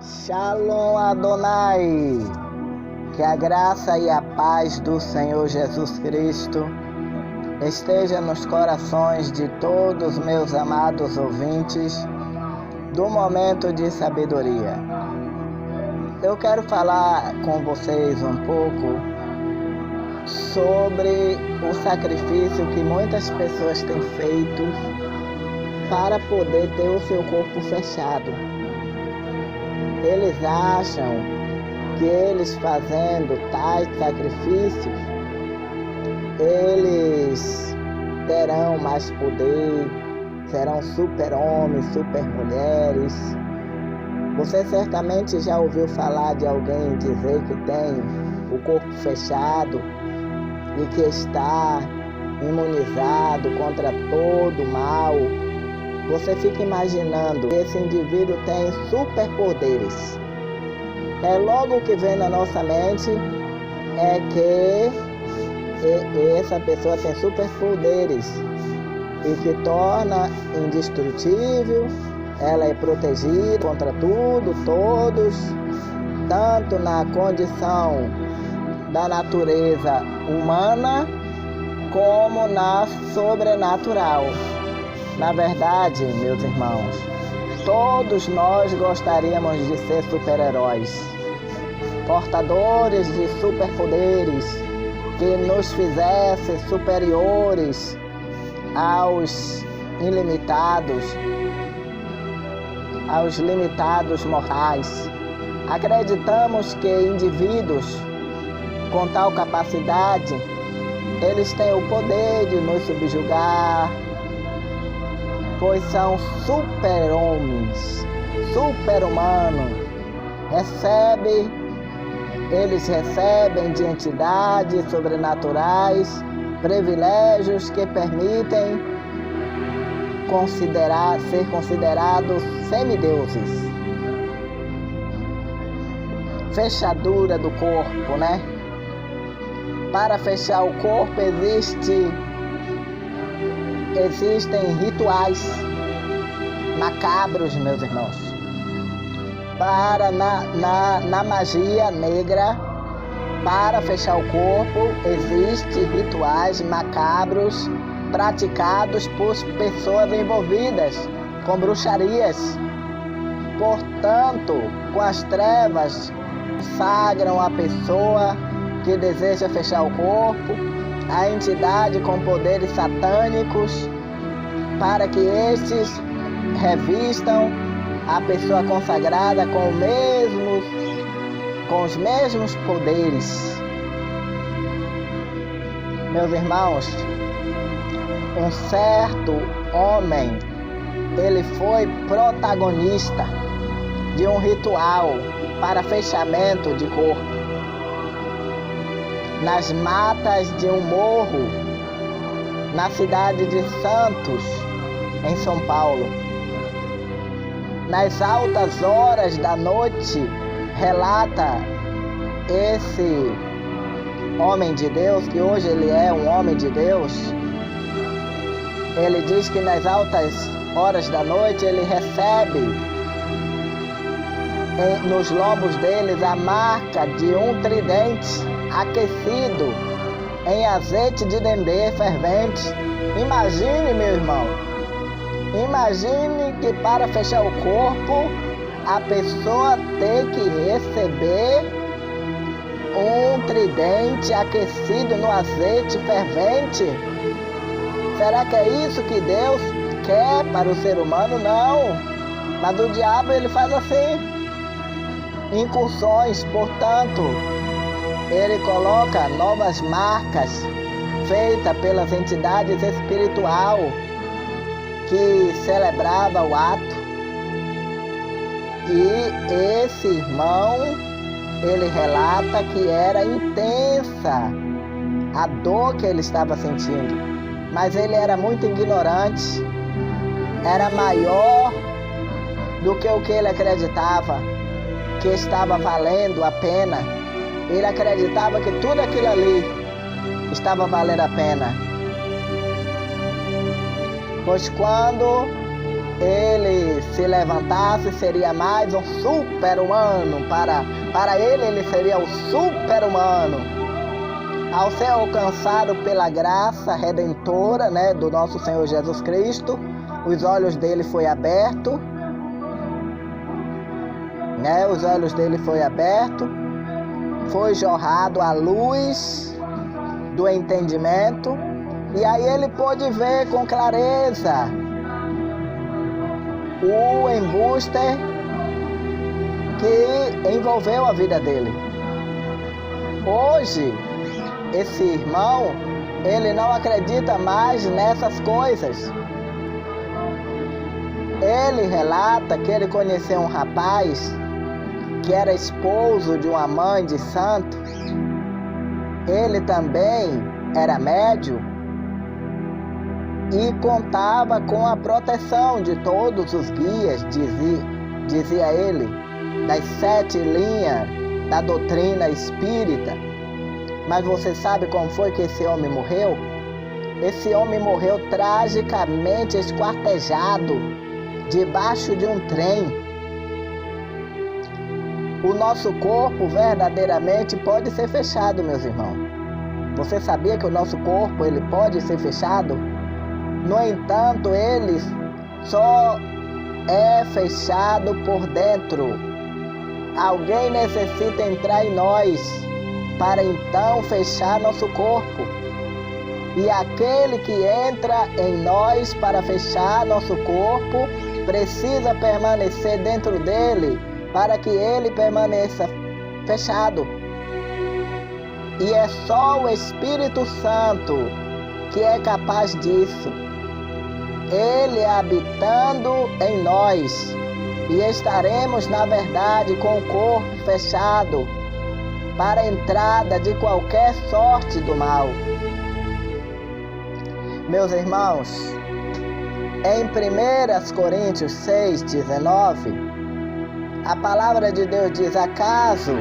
Shalom Adonai, que a graça e a paz do Senhor Jesus Cristo esteja nos corações de todos meus amados ouvintes do Momento de Sabedoria. Eu quero falar com vocês um pouco sobre o sacrifício que muitas pessoas têm feito para poder ter o seu corpo fechado. Eles acham que eles fazendo tais sacrifícios, eles terão mais poder, serão super-homens, super-mulheres. Você certamente já ouviu falar de alguém dizer que tem o corpo fechado e que está imunizado contra todo mal. Você fica imaginando que esse indivíduo tem superpoderes. Logo o que vem na nossa mente é que essa pessoa tem superpoderes e que torna indestrutível, ela é protegida contra tudo, todos, tanto na condição da natureza humana como na sobrenatural. Na verdade, meus irmãos, todos nós gostaríamos de ser super-heróis, portadores de superpoderes que nos fizessem superiores aos limitados mortais. Acreditamos que indivíduos com tal capacidade, eles têm o poder de nos subjugar, pois são super-homens, super-humanos. Eles recebem de entidades sobrenaturais privilégios que permitem ser considerados semideuses. Fechadura do corpo, né? Para fechar o corpo existem rituais macabros, meus irmãos. Na magia negra, para fechar o corpo, existem rituais macabros praticados por pessoas envolvidas com bruxarias. Portanto, com as trevas, consagram a pessoa que deseja fechar o corpo, a entidade com poderes satânicos, para que estes revistam a pessoa consagrada com os mesmos poderes. Meus irmãos, um certo homem, ele foi protagonista de um ritual para fechamento de corpo nas matas de um morro na cidade de Santos, em São Paulo. Nas altas horas da noite, relata esse homem de Deus, que hoje ele é um homem de Deus. Ele diz que nas altas horas da noite ele recebe nos lombos deles a marca de um tridente aquecido em azeite de dendê fervente. Imagine, meu irmão, imagine que para fechar o corpo a pessoa tem que receber um tridente aquecido no azeite fervente. Será que é isso que Deus quer para o ser humano? Não, mas o diabo ele faz assim, incursões. Portanto, ele coloca novas marcas feitas pelas entidades espirituais que celebrava o ato. E esse irmão, ele relata que era intensa a dor que ele estava sentindo, mas ele era muito ignorante, era maior do que o que ele acreditava, que estava valendo a pena. Ele acreditava que tudo aquilo ali estava valendo a pena. Pois quando ele se levantasse, seria mais um super-humano. Para ele seria o super-humano. Ao ser alcançado pela graça redentora, né, do nosso Senhor Jesus Cristo, os olhos dele foi aberto, né, os olhos dele foi aberto, foi jorrado a luz do entendimento, e aí ele pôde ver com clareza o embuste que envolveu a vida dele. Hoje, esse irmão, ele não acredita mais nessas coisas. Ele relata que ele conheceu um rapaz que era esposo de uma mãe de santo. Ele também era médium e contava com a proteção de todos os guias, dizia ele, das 7 linhas da doutrina espírita. Mas você sabe como foi que esse homem morreu? Esse homem morreu tragicamente esquartejado debaixo de um trem. O nosso corpo verdadeiramente pode ser fechado, meus irmãos. Você sabia que o nosso corpo ele pode ser fechado? No entanto, ele só é fechado por dentro. Alguém necessita entrar em nós para então fechar nosso corpo. E aquele que entra em nós para fechar nosso corpo precisa permanecer dentro dele para que ele permaneça fechado. E é só o Espírito Santo que é capaz disso. Ele habitando em nós, e estaremos na verdade com o corpo fechado para a entrada de qualquer sorte do mal. Meus irmãos, em 1 Coríntios 6:19, a palavra de Deus diz: acaso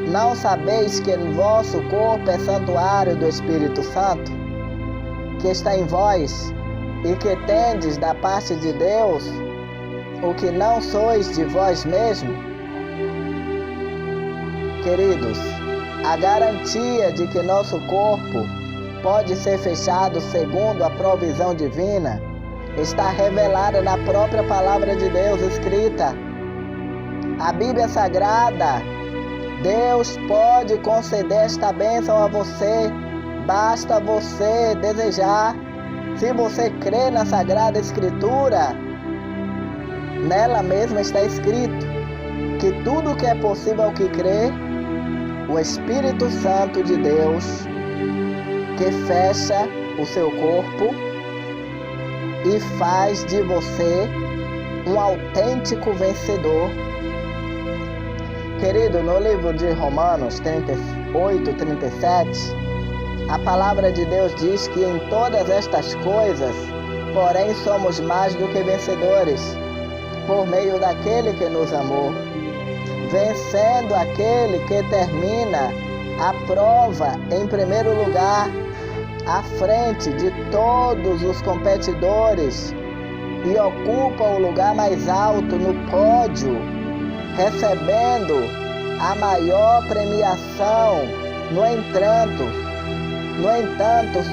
não sabeis que o vosso corpo é santuário do Espírito Santo, que está em vós, e que tendes da parte de Deus, o que não sois de vós mesmos? Queridos, a garantia de que nosso corpo pode ser fechado segundo a provisão divina está revelada na própria palavra de Deus escrita. A Bíblia Sagrada, Deus pode conceder esta bênção a você, basta você desejar. Se você crê na Sagrada Escritura, nela mesma está escrito que tudo que é possível ao que crê, o Espírito Santo de Deus, que fecha o seu corpo e faz de você um autêntico vencedor. Querido, no livro de Romanos 38:37, a palavra de Deus diz que em todas estas coisas, porém, somos mais do que vencedores, por meio daquele que nos amou, vencendo aquele que termina a prova em primeiro lugar, à frente de todos os competidores, e ocupa o lugar mais alto no pódio, recebendo a maior premiação. No entanto,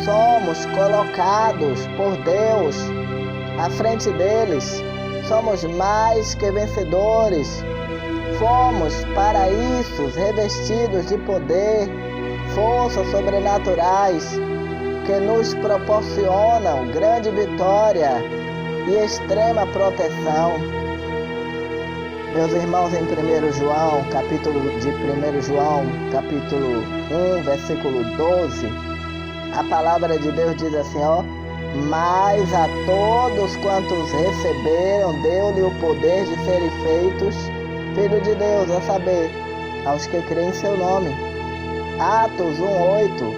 somos colocados por Deus à frente deles. Somos mais que vencedores. Fomos para isso revestidos de poder, forças sobrenaturais que nos proporcionam grande vitória e extrema proteção. Meus irmãos, em 1 João, capítulo 1, versículo 12, a palavra de Deus diz assim, mas a todos quantos receberam, deu-lhe o poder de serem feitos filhos de Deus, a saber, aos que creem em seu nome. Atos 1:8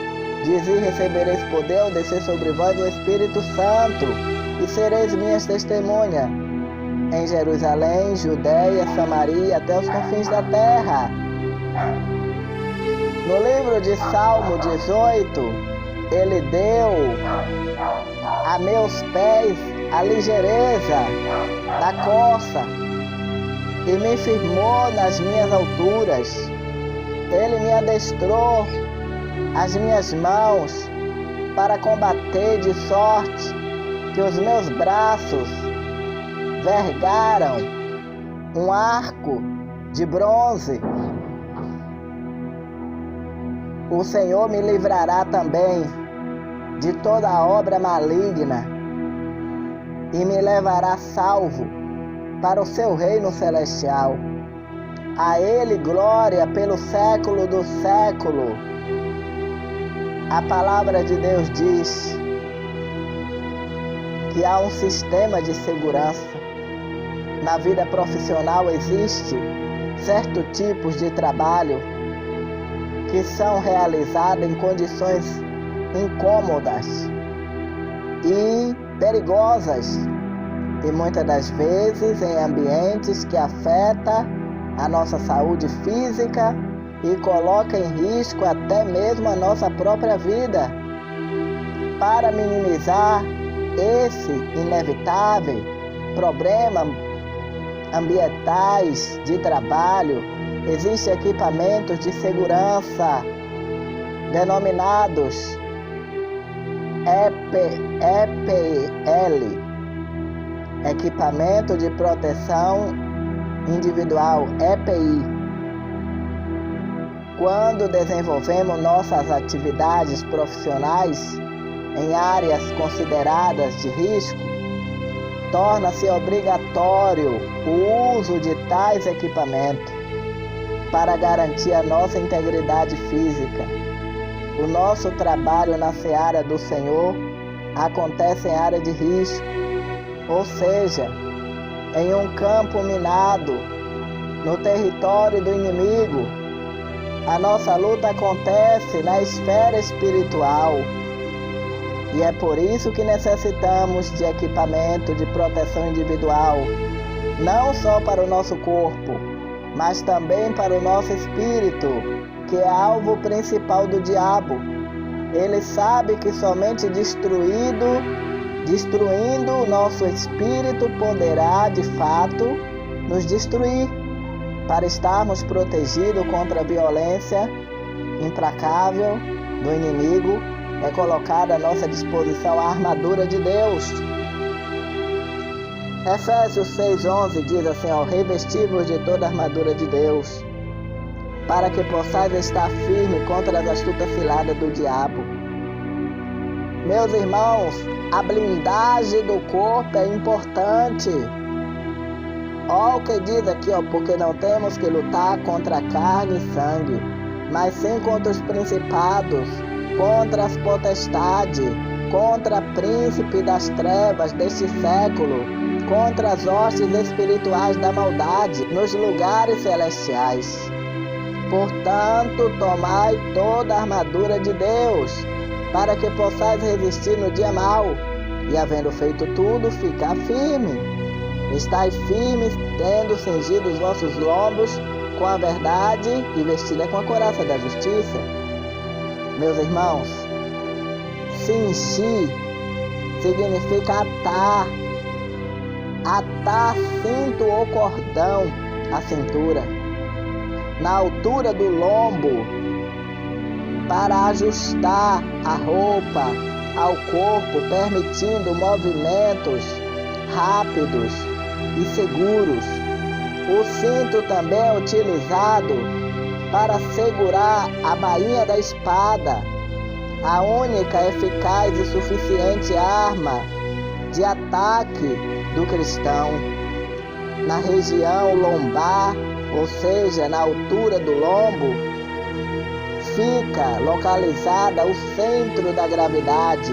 diz: e recebereis poder ao descer sobre vós o Espírito Santo, e sereis minhas testemunhas em Jerusalém, Judéia, Samaria, até os confins da terra. No livro de Salmo 18, ele deu a meus pés a ligeireza da corça e me firmou nas minhas alturas. Ele me adestrou as minhas mãos para combater, de sorte que os meus braços vergaram um arco de bronze. O Senhor me livrará também de toda obra maligna e me levará salvo para o seu reino celestial. A Ele glória pelo século do século. A palavra de Deus diz que há um sistema de segurança. Na vida profissional existe certos tipos de trabalho que são realizados em condições incômodas e perigosas, e muitas das vezes em ambientes que afetam a nossa saúde física e coloca em risco até mesmo a nossa própria vida. Para minimizar esse inevitável problema ambientais de trabalho, existem equipamentos de segurança denominados EPL, Equipamento de Proteção Individual, EPI. Quando desenvolvemos nossas atividades profissionais em áreas consideradas de risco, torna-se obrigatório o uso de tais equipamentos para garantir a nossa integridade física. O nosso trabalho na seara do Senhor acontece em área de risco, ou seja, em um campo minado, no território do inimigo. A nossa luta acontece na esfera espiritual. E é por isso que necessitamos de equipamento de proteção individual, não só para o nosso corpo, mas também para o nosso espírito, que é alvo principal do diabo. Ele sabe que somente destruindo o nosso espírito poderá, de fato, nos destruir. Para estarmos protegidos contra a violência implacável do inimigo, é colocada à nossa disposição a armadura de Deus. Efésios 6:11 diz assim: revesti-vos de toda a armadura de Deus, para que possais estar firme contra as astutas ciladas do diabo. Meus irmãos, a blindagem do corpo é importante. Olha o que diz aqui, porque não temos que lutar contra carne e sangue, mas sim contra os principados, contra as potestades, contra o príncipe das trevas deste século, contra as hostes espirituais da maldade nos lugares celestiais. Portanto, tomai toda a armadura de Deus, para que possais resistir no dia mau, e havendo feito tudo, ficar firme. Estai firmes, tendo cingido os vossos lombos com a verdade e vestida com a couraça da justiça. Meus irmãos, cingir significa atar cinto ou cordão à cintura, na altura do lombo, para ajustar a roupa ao corpo, permitindo movimentos rápidos e seguros. O cinto também é utilizado para segurar a bainha da espada, a única eficaz e suficiente arma de ataque do cristão. Na região lombar, ou seja, na altura do lombo, fica localizada o centro da gravidade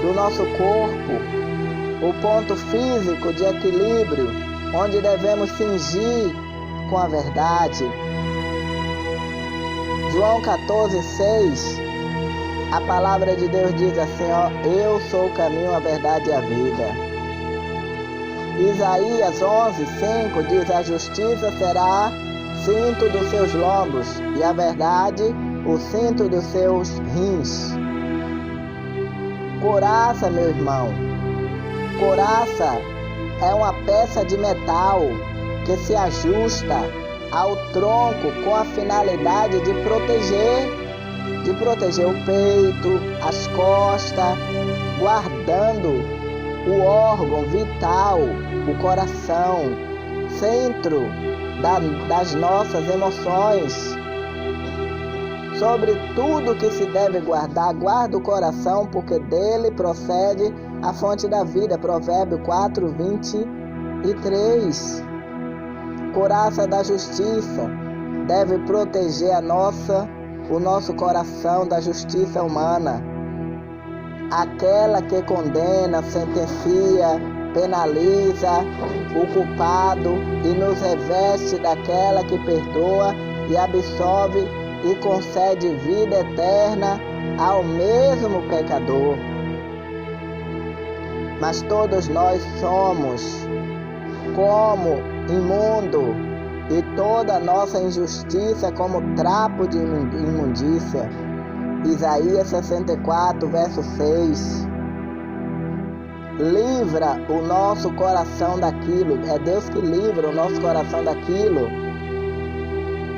do nosso corpo, o ponto físico de equilíbrio, onde devemos cingir com a verdade. João 14:6, a palavra de Deus diz assim: eu sou o caminho, a verdade e a vida. Isaías 11:5 diz: a justiça será cinto dos seus lombos, e a verdade o cinto dos seus rins. Couraça, meu irmão, Couraça é uma peça de metal que se ajusta ao tronco com a finalidade de proteger o peito, as costas, guardando o órgão vital, o coração, centro das nossas emoções. Sobre tudo que se deve guardar, guarda o coração, porque dele procede a fonte da vida. Provérbio 4:23. Couraça da justiça deve proteger o nosso coração da justiça humana. Aquela que condena, sentencia, penaliza o culpado e nos reveste daquela que perdoa e absolve e concede vida eterna ao mesmo pecador. Mas todos nós somos como imundo, e toda nossa injustiça como trapo de imundícia. Isaías 64, verso 6. Livra o nosso coração daquilo, é Deus que livra o nosso coração daquilo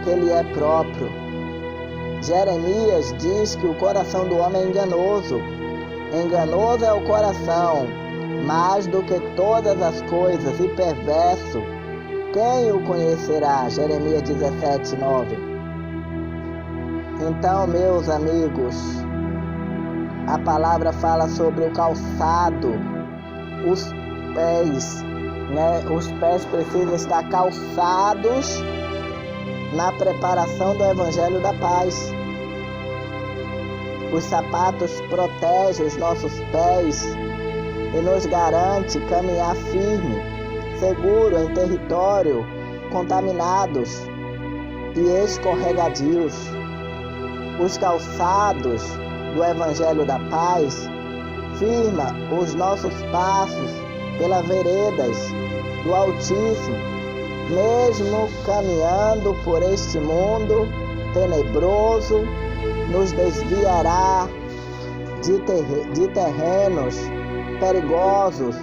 que Ele é próprio. Jeremias diz que o coração do homem é enganoso. Enganoso é o coração, mais do que todas as coisas, e perverso. Quem o conhecerá? Jeremias 17:9. Então, meus amigos, a palavra fala sobre o calçado, os pés, Os pés precisam estar calçados na preparação do Evangelho da Paz. Os sapatos protegem os nossos pés e nos garante caminhar firme, seguro em território contaminados e escorregadios. Os calçados do Evangelho da Paz firma os nossos passos pelas veredas do Altíssimo, mesmo caminhando por este mundo tenebroso, nos desviará de terrenos perigosos,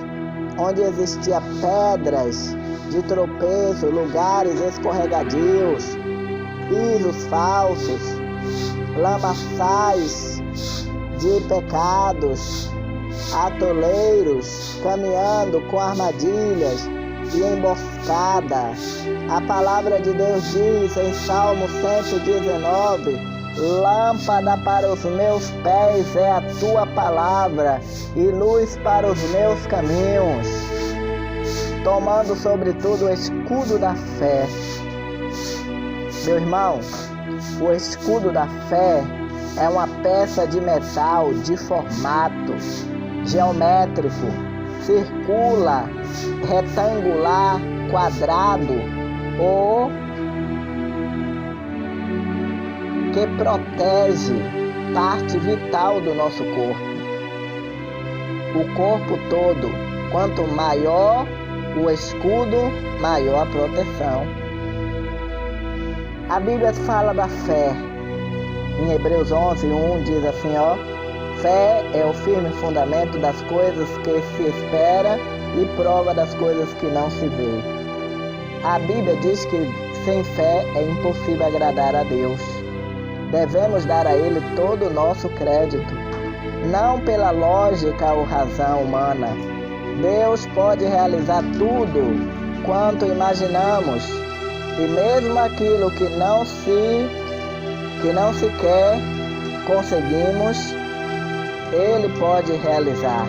onde existiam pedras de tropeço, lugares escorregadios, pisos falsos, lamaçais de pecados, atoleiros, caminhando com armadilhas e emboscada. A palavra de Deus diz em Salmo 119: lâmpada para os meus pés é a tua palavra e luz para os meus caminhos. Tomando sobretudo o escudo da fé. Meu irmão, o escudo da fé é uma peça de metal de formato geométrico, circular, retangular, quadrado ou que protege parte vital do nosso corpo. O corpo todo, quanto maior o escudo, maior a proteção. A Bíblia fala da fé. Em Hebreus 11:1 diz assim, fé é o firme fundamento das coisas que se espera e prova das coisas que não se vê. A Bíblia diz que sem fé é impossível agradar a Deus. Devemos dar a Ele todo o nosso crédito, não pela lógica ou razão humana. Deus pode realizar tudo quanto imaginamos, e mesmo aquilo que não sequer conseguimos, Ele pode realizar.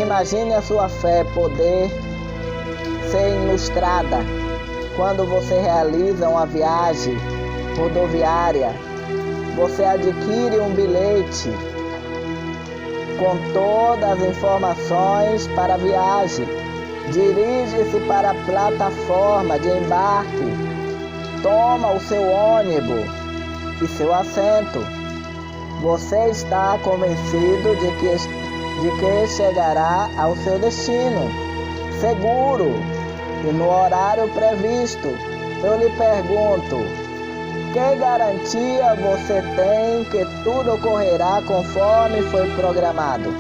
Imagine a sua fé poder ser ilustrada quando você realiza uma viagem rodoviária. Você adquire um bilhete com todas as informações para a viagem. Dirige-se para a plataforma de embarque. Toma o seu ônibus e seu assento. Você está convencido de que chegará ao seu destino, seguro e no horário previsto. Eu lhe pergunto, que garantia você tem que tudo ocorrerá conforme foi programado?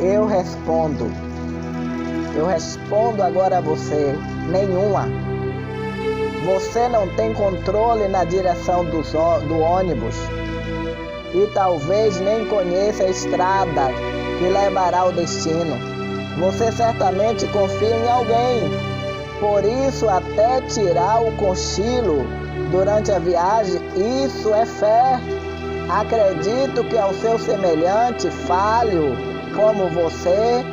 Eu respondo agora a você: nenhuma. Você não tem controle na direção do ônibus e talvez nem conheça a estrada que levará ao destino. Você certamente confia em alguém, por isso até tirar o cochilo durante a viagem, isso é fé. Acredito que ao seu semelhante falho como você,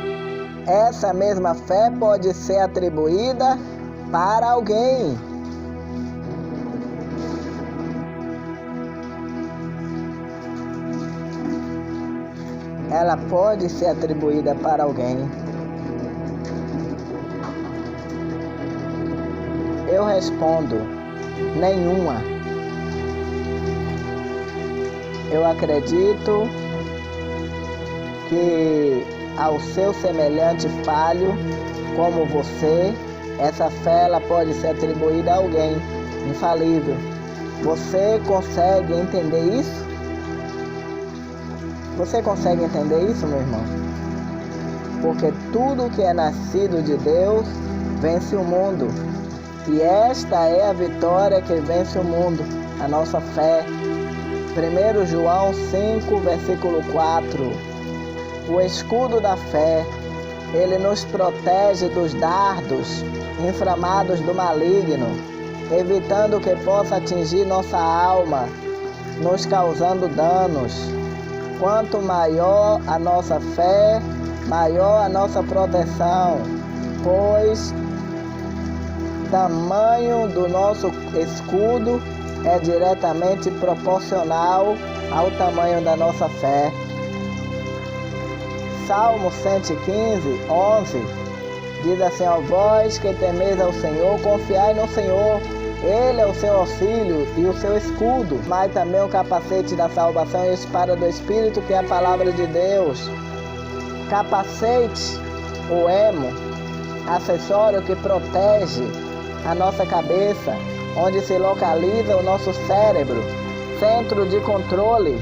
essa mesma fé pode ser atribuída para alguém. Ela pode ser atribuída para alguém. Eu respondo: nenhuma. Eu acredito que ao seu semelhante falho como você, essa fé ela pode ser atribuída a alguém infalível. Você consegue entender isso? Você consegue entender isso, meu irmão? Porque tudo que é nascido de Deus vence o mundo. E esta é a vitória que vence o mundo, a nossa fé. 1 João 5, versículo 4. O escudo da fé, ele nos protege dos dardos inflamados do maligno, evitando que possa atingir nossa alma, nos causando danos. Quanto maior a nossa fé, maior a nossa proteção, pois tamanho do nosso escudo é diretamente proporcional ao tamanho da nossa fé. Salmo 115, 11 diz assim: ó vós que temeis ao Senhor, confiai no Senhor. Ele é o seu auxílio e o seu escudo, mas também o capacete da salvação e a espada do Espírito, que é a palavra de Deus. Capacete, o emo, acessório que protege a nossa cabeça, onde se localiza o nosso cérebro, centro de controle,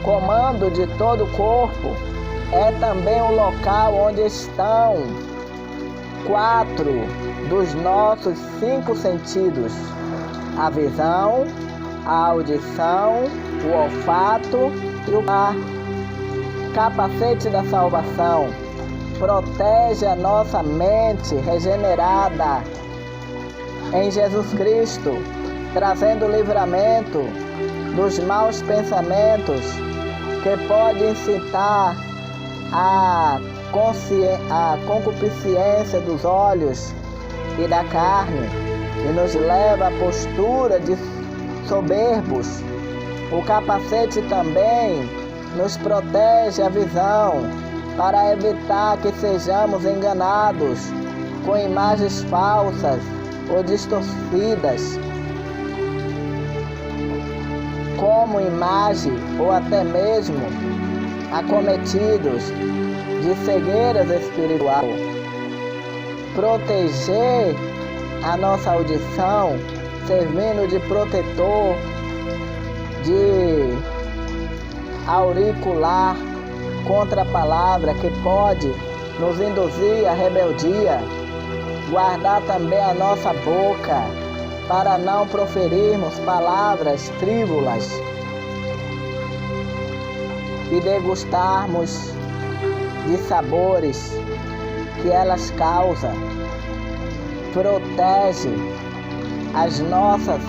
comando de todo o corpo. É também o local onde estão 4 dos nossos 5 sentidos: a visão, a audição, o olfato e o ar. Capacete da salvação protege a nossa mente regenerada em Jesus Cristo, trazendo livramento dos maus pensamentos que podem incitar a concupiscência dos olhos e da carne, e nos leva à postura de soberbos. O capacete também nos protege a visão, para evitar que sejamos enganados com imagens falsas ou distorcidas, como imagem ou até mesmo acometidos de cegueiras espiritual. Proteger a nossa audição, servindo de protetor, de auricular contra a palavra que pode nos induzir à rebeldia. Guardar também a nossa boca para não proferirmos palavras frívolas e degustarmos de sabores que elas causam. Protege as nossas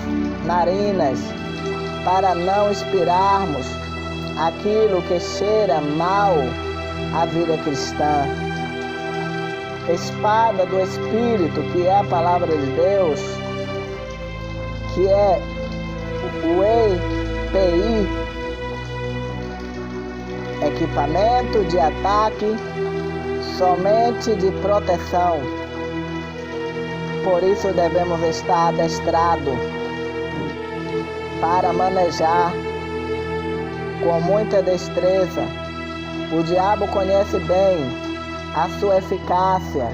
narinas para não expirarmos aquilo que cheira mal à vida cristã. Espada do Espírito, que é a palavra de Deus, que é o EPI, equipamento de ataque somente de proteção. Por isso devemos estar adestrados para manejar com muita destreza. O diabo conhece bem a sua eficácia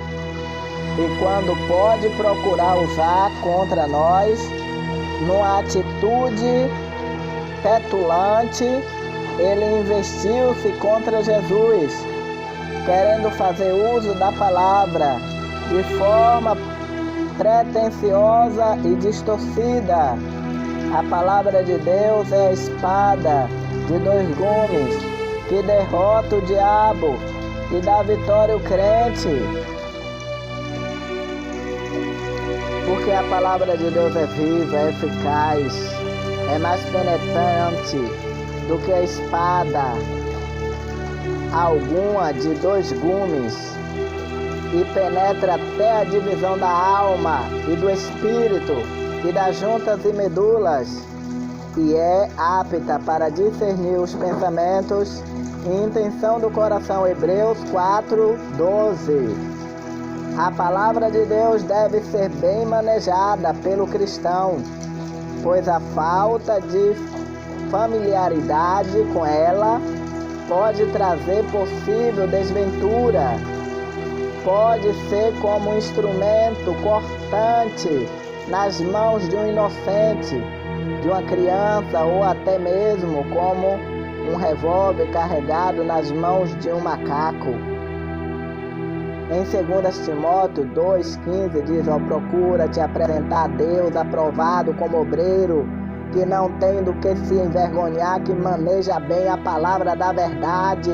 e quando pode procurar usar contra nós, numa atitude petulante, ele investiu-se contra Jesus querendo fazer uso da palavra de forma pretensiosa e distorcida. A palavra de Deus é a espada de dois gumes que derrota o diabo e dá vitória ao crente. Porque a palavra de Deus é viva, é eficaz, é mais penetrante do que a espada alguma de dois gumes e penetra até a divisão da alma e do espírito e das juntas e medulas e é apta para discernir os pensamentos e intenção do coração. Hebreus 4:12. A palavra de Deus deve ser bem manejada pelo cristão, pois a falta de familiaridade com ela pode trazer possível desventura. Pode ser como um instrumento cortante nas mãos de um inocente, de uma criança, ou até mesmo como um revólver carregado nas mãos de um macaco. Em 2 Timóteo 2,15 diz: procura te apresentar a Deus aprovado como obreiro, que não tem do que se envergonhar, que maneja bem a palavra da verdade.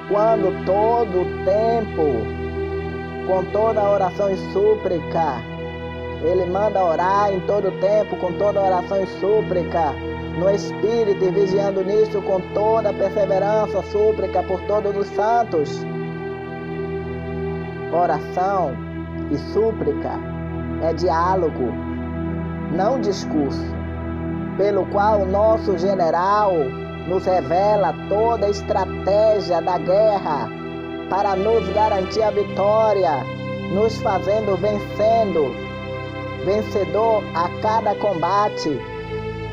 Quando todo o tempo, com toda oração e súplica, ele manda orar em todo o tempo, com toda oração e súplica, no Espírito, e vigiando nisso com toda perseverança, súplica por todos os santos. Oração e súplica é diálogo, não discurso, pelo qual o nosso general nos revela toda a estratégia da guerra para nos garantir a vitória, nos fazendo vencedor a cada combate.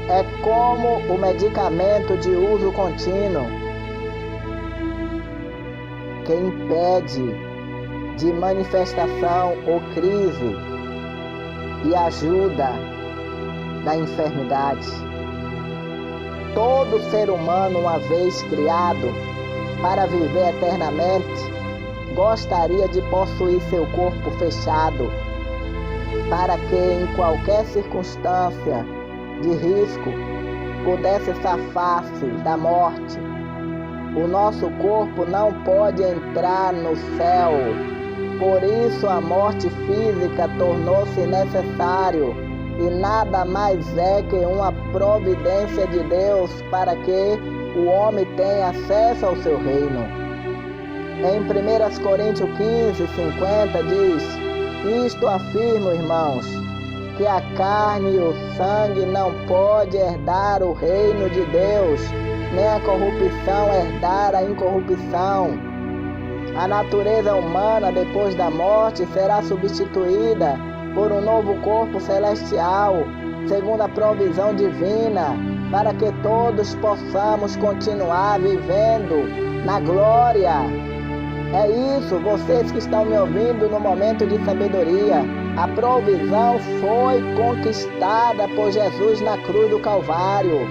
É como o medicamento de uso contínuo que impede de manifestação ou crise e ajuda da enfermidade. Todo ser humano, uma vez criado para viver eternamente, gostaria de possuir seu corpo fechado, para que em qualquer circunstância de risco pudesse safar-se da morte. O nosso corpo não pode entrar no céu, por isso a morte física tornou-se necessário, e nada mais é que uma providência de Deus para que o homem tenha acesso ao seu reino. Em 1 Coríntios 15:50 diz: isto afirmo, irmãos, que a carne e o sangue não pode herdar o reino de Deus, nem a corrupção herdar a incorrupção. A natureza humana, depois da morte, será substituída por um novo corpo celestial, segundo a provisão divina, para que todos possamos continuar vivendo na glória. É isso, vocês que estão me ouvindo no momento de sabedoria. A provisão foi conquistada por Jesus na cruz do Calvário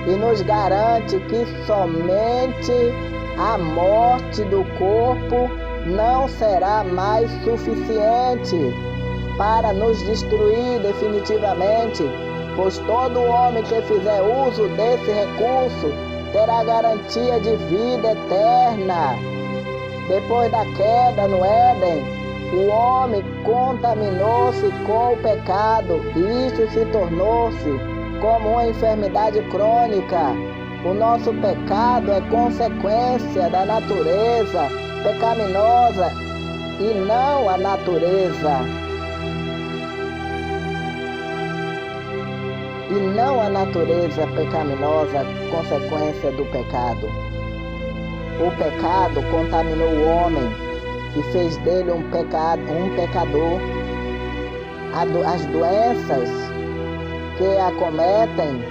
e nos garante que somente a morte do corpo não será mais suficiente para nos destruir definitivamente, pois todo homem que fizer uso desse recurso terá garantia de vida eterna. Depois da queda no Éden, o homem contaminou-se com o pecado e isso se tornou-se como uma enfermidade crônica. O nosso pecado é consequência da natureza pecaminosa e não a natureza. E não a natureza pecaminosa, consequência do pecado. O pecado contaminou o homem e fez dele um pecador. As doenças que acometem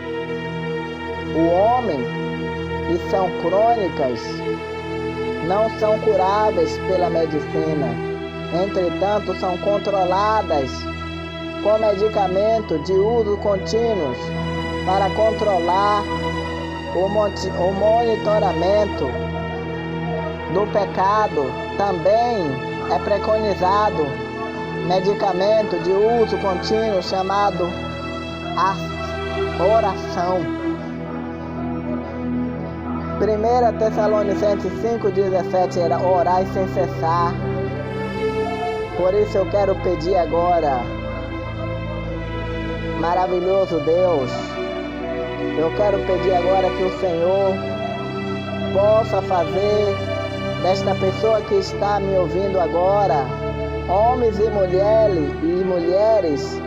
o homem e são crônicas não são curáveis pela medicina. Entretanto, são controladas com medicamento de uso contínuo para controlar o monitoramento do pecado, também é preconizado medicamento de uso contínuo chamado a oração. 1 Tessalonicenses 5,17 era orar sem cessar. Por isso eu quero pedir agora, maravilhoso Deus, eu quero pedir agora que o Senhor possa fazer desta pessoa que está me ouvindo agora, homens e mulheres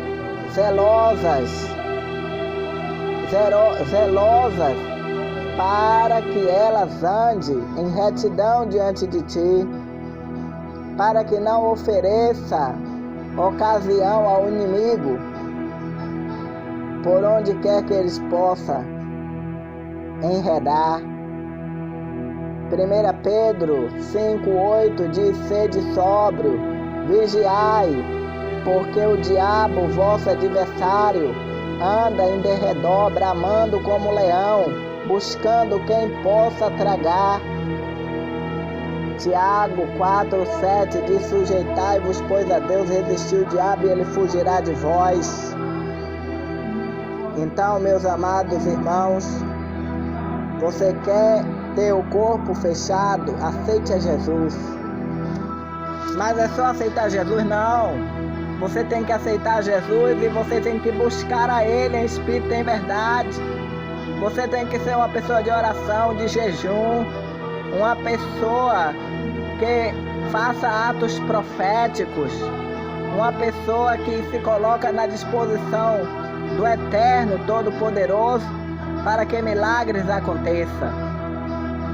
zelosas para que elas andem em retidão diante de Ti, para que não ofereça ocasião ao inimigo, por onde quer que eles possam enredar. 1 Pedro 5,8 diz: sede sóbrio, vigiai, porque o diabo, vosso adversário, anda em derredor, bramando como leão, buscando quem possa tragar. Tiago 4,7 diz: sujeitai-vos, pois a Deus, resistir o diabo e ele fugirá de vós. Então, meus amados irmãos, você quer ter o corpo fechado? Aceite a Jesus. Mas é só aceitar Jesus? Não. Você tem que aceitar Jesus e você tem que buscar a Ele em espírito e em verdade. Você tem que ser uma pessoa de oração, de jejum, uma pessoa que faça atos proféticos, uma pessoa que se coloca na disposição do Eterno Todo-Poderoso para que milagres aconteçam.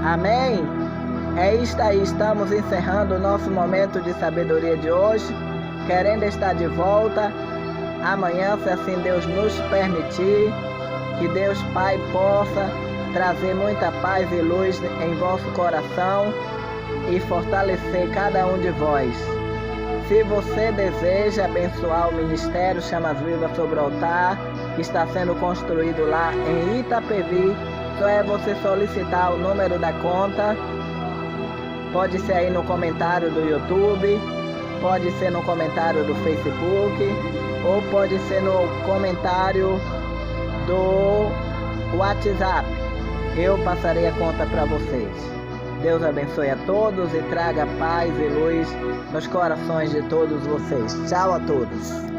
Amém? É isto aí, estamos encerrando o nosso momento de sabedoria de hoje, querendo estar de volta amanhã, se assim Deus nos permitir. Que Deus Pai possa trazer muita paz e luz em vosso coração e fortalecer cada um de vós. Se você deseja abençoar o Ministério Chamas Vivas sobre o Altar, que está sendo construído lá em Itapevi, só é você solicitar o número da conta. Pode ser aí no comentário do YouTube, pode ser no comentário do Facebook, ou pode ser no comentário do WhatsApp. Eu passarei a conta para vocês. Deus abençoe a todos e traga paz e luz nos corações de todos vocês. Tchau a todos.